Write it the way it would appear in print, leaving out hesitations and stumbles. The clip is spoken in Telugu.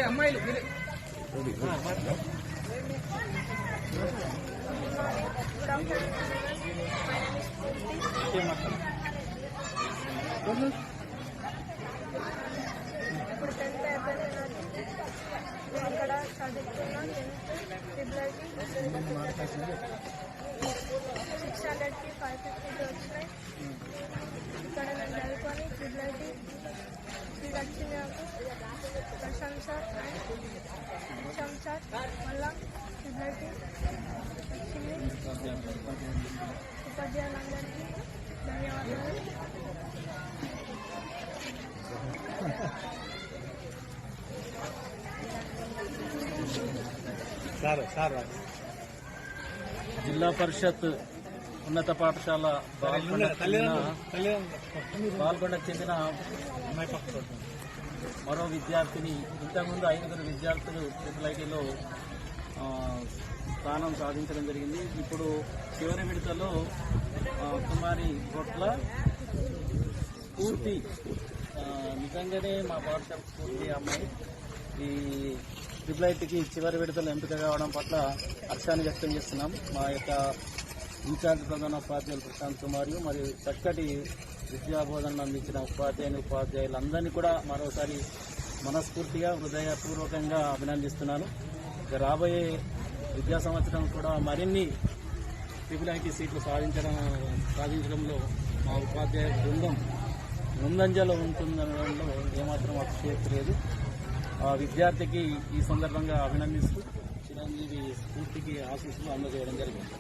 అమ్మాయిలు ఇప్పుడు 10th అయిపోయింది. ఇక్కడ చదువుకున్నా 600కి 550 వచ్చినాయి. ఇక్కడ నేను చదువుకొని ట్రిపుల్ సీట్ వచ్చింది నాకు. ప్రశాంత్ సార్ నిషాంత్ సార్ మళ్ళా ట్రిపుల్ వచ్చింది. ఉపాధ్యాయులందరికీ ధన్యవాదాలు. జిల్లా పరిషత్ ఉన్నత పాఠశాల పాల్గొండకు చెందిన మరో విద్యార్థిని ఇంతకుముందు 5 విద్యార్థులు ట్రిపుల్ స్థానం సాధించడం జరిగింది. ఇప్పుడు చివరి విడతలో కుమారి గొట్ల స్ఫూర్తి, నిజంగానే మా పాఠశాల స్ఫూర్తి అమ్మాయి ఈ ట్రిపుల్ చివరి విడతలు ఎంపిక కావడం పట్ల హర్షాన్ని వ్యక్తం చేస్తున్నాం. మా యొక్క ఇన్ఛార్జ్ ప్రధానోపాధ్యాయులు ప్రశాంత్ మరియు చక్కటి విద్యాబోధనలు అందించిన ఉపాధ్యాయులందరినీ కూడా మరోసారి మనస్ఫూర్తిగా హృదయపూర్వకంగా అభినందిస్తున్నాను. రాబోయే విద్యా సంవత్సరం కూడా మరిన్ని ట్రిపుల్ సీట్లు సాధించడంలో మా ఉపాధ్యాయ బృందం ముందంజలో ఉంటుందనడంలో ఏమాత్రం అతిశయోక్తి లేదు. ఆ విద్యార్థికి ఈ సందర్భంగా అభినందిస్తూ చిరంజీవి స్ఫూర్తికి ఆశీస్సులు అందజేయడం జరిగింది.